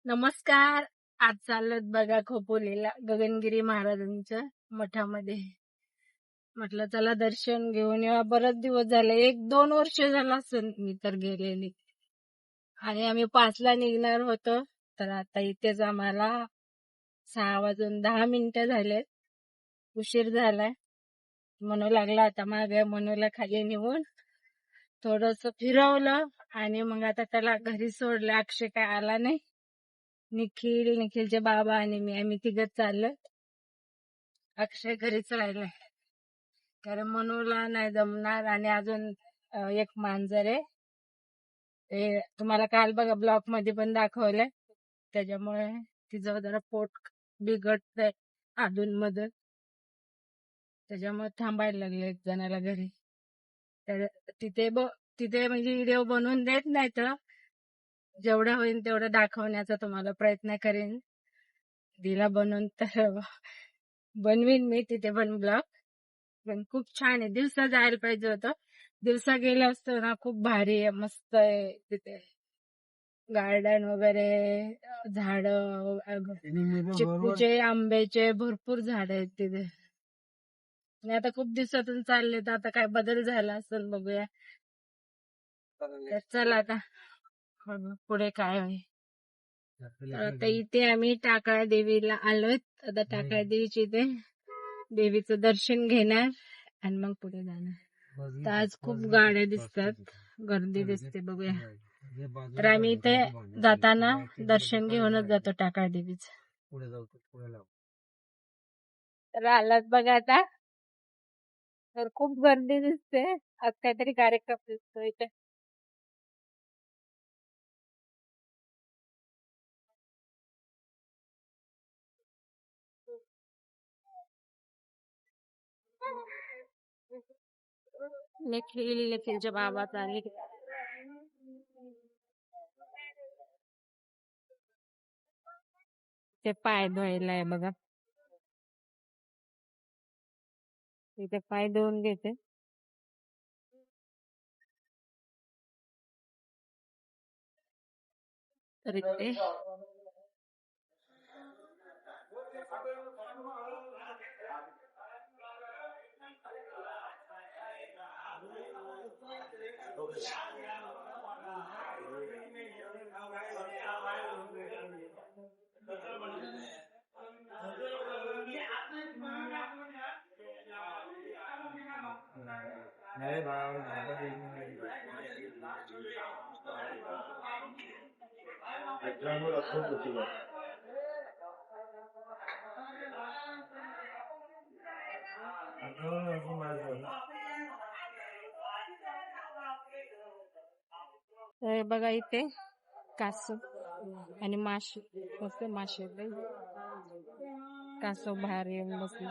नमस्कार. आज चाललोत बघा खोपोलीला गगनगिरी महाराजांच्या मठामध्ये. म्हटलं चला दर्शन घेऊन येऊ. बरेच दिवस झाले, 1-2 वर्ष झालं असेल मी तर गेलेली. आणि आम्ही 5ला निघणार होतो, तर आता इथेच आम्हाला 6 वाजून 10 मिनिटं झालेत. उशीर झालाय. मनू लागला आता मागे, मनूला खाली नेऊन थोडस फिरवलं आणि मग आता त्याला घरी सोडलं. अक्षय काय आला नाही. निखिलचे बाबा आणि मी आम्ही तिघच चाललोय. अक्षय घरीच राहिलाय कारण मनूला नाही जमणार. आणि अजून एक मांजर आहे, ते तुम्हाला काल बघा ब्लॉक मध्ये पण दाखवलंय. त्याच्यामुळे तिचं जरा पोट बिघडतंय अधून मधून, त्याच्यामुळे थांबायला लागले एक जणाला घरी. तर तिथे म्हणजे व्हिडिओ बनवून देत नाही, तर जेवढं होईल तेवढं दाखवण्याचा तुम्हाला प्रयत्न करेन. दिला बनवून तर बनवीन मी तिथे पण ब्लॉग. पण खूप छान आहे. दिवसा जायला पाहिजे होतं. दिवसा गेलं असतं ना, खूप भारी आहे, मस्त आहे तिथे. गार्डन वगैरे, झाड, चिक्कूचे, आंब्याचे भरपूर झाड आहेत तिथे. आणि आता खूप दिवसातून चालले, तर आता काय बदल झाला असेल बघूया. तर चला आता बघू पुढे काय होईल. तर आता इथे आम्ही टाकळा देवीला आलोय. आता टाकळा देवीची इथे देवीचं दर्शन घेणार आणि मग पुढे जाणार. तर आज खूप गाड्या दिसतात, गर्दी दिसते, बघूया. तर आम्ही इथे जाताना दर्शन घेऊनच जातो टाकळा देवीचं. तर आलात बघा आता. तर खूप गर्दी दिसते. आज काहीतरी कार्यक्रम दिसतो इथे. निखिलचे बाबा चालले. ते पाय धुवायला आहे बघा. इथे पाय धुवून घेते. तर इथे तर बघा इथे कासव आणि मासे, मस्त मासे कासव बाहेर येऊन बसले.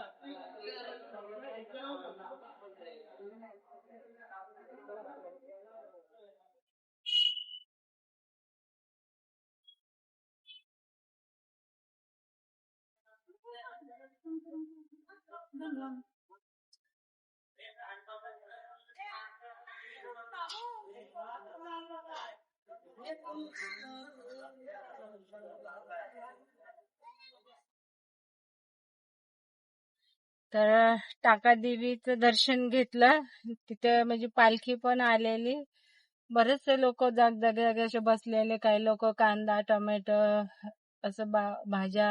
तर टाका देवीचं दर्शन घेतलं. तिथे म्हणजे पालखी पण आलेली. बरेचसे लोक जागे असे बसलेले. काही लोक कांदा, टोमॅटो असं भाज्या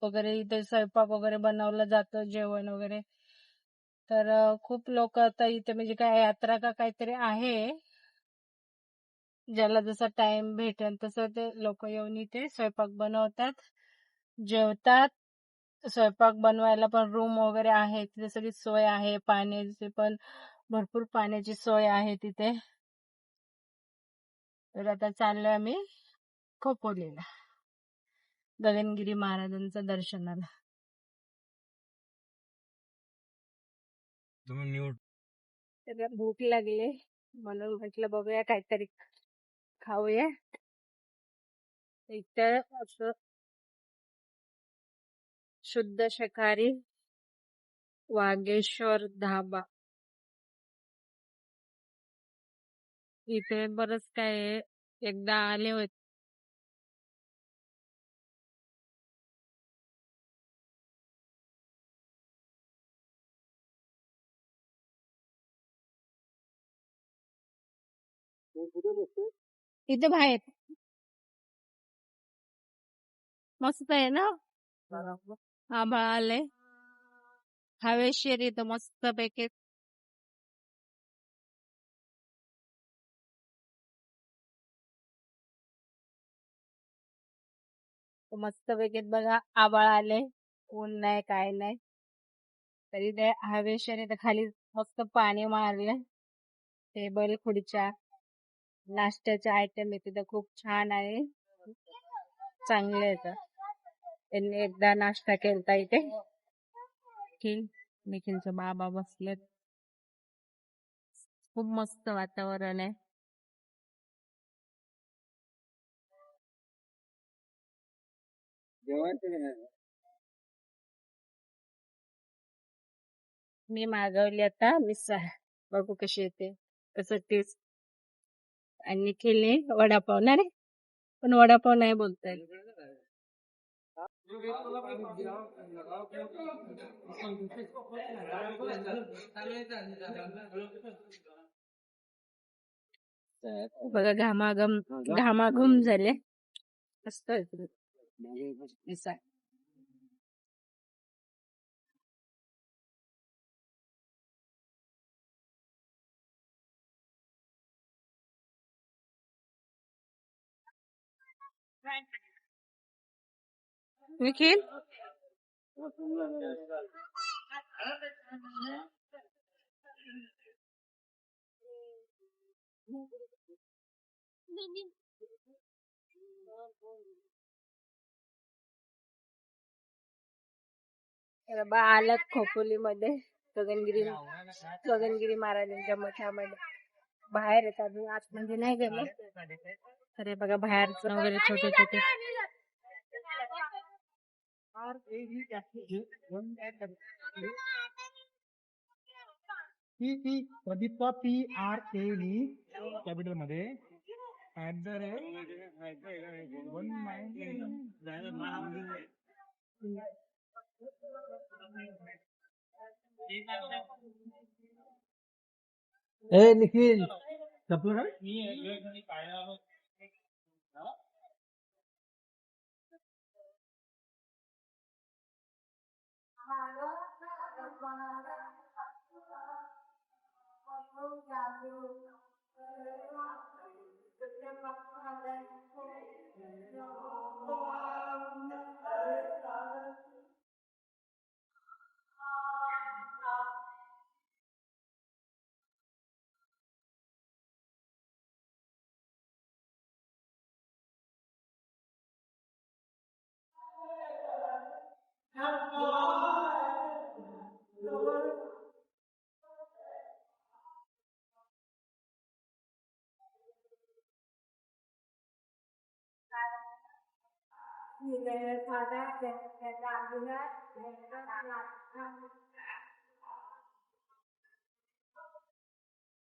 वगैरे, इथे स्वयंपाक वगैरे बनवलं जातं, जेवण वगैरे. तर खूप लोक आता इथे म्हणजे काय यात्रा का काहीतरी आहे, ज्याला जसा टाइम भेटेल तसं ते लोक येऊन इथे स्वयंपाक बनवतात, जेवतात. स्वयंपाक बनवायला पण रूम वगैरे आहे तिथे, सगळी सोय आहे. पाण्याची पण भरपूर पाण्याची सोय आहे तिथे. तर आता चाललोय आम्ही खोपोलीला गगनगिरी महाराजांच्या दर्शनाला. त्याला भूक लागली म्हणून म्हटलं बघूया काहीतरी खाऊया. इथं असं शुद्ध शाकाहारी वागेश्वर धाबा, इथे बरंच काय आहे. एकदा आले होते इथे बाहेर मस्त आहे ना. आभाळ आले, हवेशीर इथं मस्त पैकी. मस्त पैकी बघा, आभाळ आले, ऊन नाही काय नाही, तरी ते हवेशीर इथं खाली मस्त पाणी मारले. टेबल खुर्च्या नाश्त्याचे आयटम आहे तिथं खूप छान आहे, चांगले आहेत. त्यांनी एकदा नाश्ता केलता इथे. निखिलचे बाबा बसलेत, खूप मस्त वातावरण आहे. मी मागवली आता मिसळ, बघू कशी येते, कसं टेस्ट. आणि निखिलने वडापाव ना रे, पण वडापाव नाही बोलता येत. बघा घामाघूम झाले, मस्त मिसळ. निखिल आलात खोपोलीमध्ये गगनगिरी महाराजांच्या मठामध्ये. बाहेर येत अजून आतमध्ये नाही गेलं. अरे बघा बाहेरचं वगैरे छोटे छोटे. प्रदीप PRAV कॅपिटल मध्ये निखिल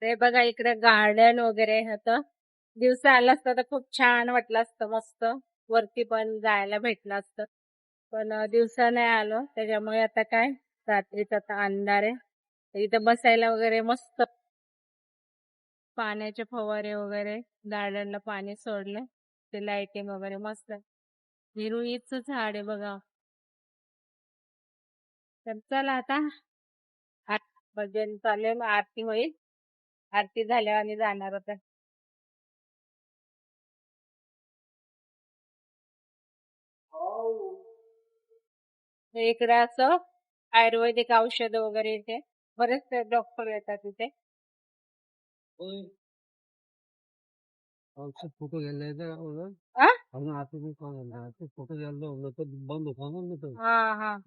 ते बघा इकडे गार्डन वगैरे होतं. दिवसा आलं असतं तर खूप छान वाटलं असतं, मस्त वरती पण जायला भेटलं असतं, पण दिवसा नाही आलो त्याच्यामुळे आता काय रात्रीचा आता अंधार आहे. तर इथं बसायला वगैरे मस्त पाण्याचे फवारे वगैरे, गार्डनला पाणी सोडले, ते लाइटिंग वगैरे मस्त. हिरवीच झाड आहे बघा. तर चला आता 8 भजन चालू, मग आरती होईल, आरती झाल्यावर आम्ही जाणार होता. इकडे असं आयुर्वेदिक औषध वगैरे इथे बरेच डॉक्टर येतात इथे. फोटो घ्यायला फोटो घ्यायला बंद होता. हा हा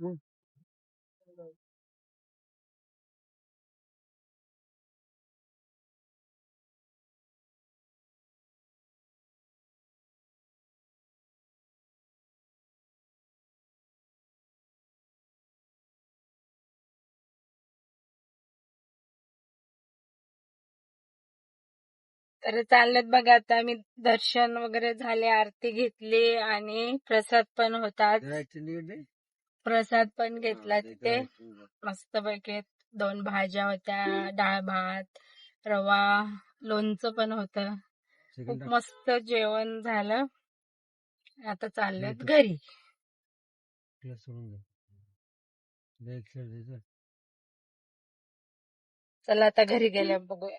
तर चालत बघा, आता आम्ही दर्शन वगैरे झाले, आरती घेतली आणि प्रसाद पण होता. प्रसाद पण घेतला तिथे मस्त पैकी. 2 भाज्या होत्या, डाळ भात, रवा, लोणचं पण होतं. खूप मस्त जेवण झालं. आता चाललेत घरी. चला आता घरी गेल्या बघूया.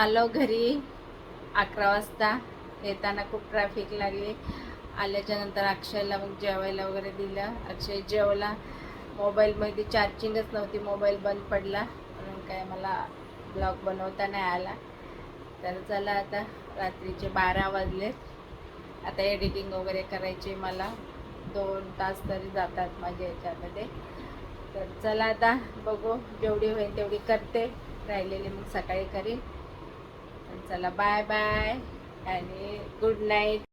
आलो घरी 11 वाजता. येताना खूप ट्रॅफिक लागली. आल्याच्या नंतर अक्षयला मग जेवायला वगैरे दिलं. अक्षय जेवला. मोबाईलमध्ये चार्जिंगच नव्हती, मोबाईल बंद पडला म्हणून काय मला ब्लॉग बनवता नाही आला. तर चला आता रात्रीचे 12 वाजले. आता एडिटिंग वगैरे करायचे मला 2 तास तरी जातात माझ्या याच्यामध्ये. तर चला आता बघू, जेवढी होईल तेवढी करते, राहिलेली मग सकाळी करीन. चला बाय बाय आणि गुड नाईट.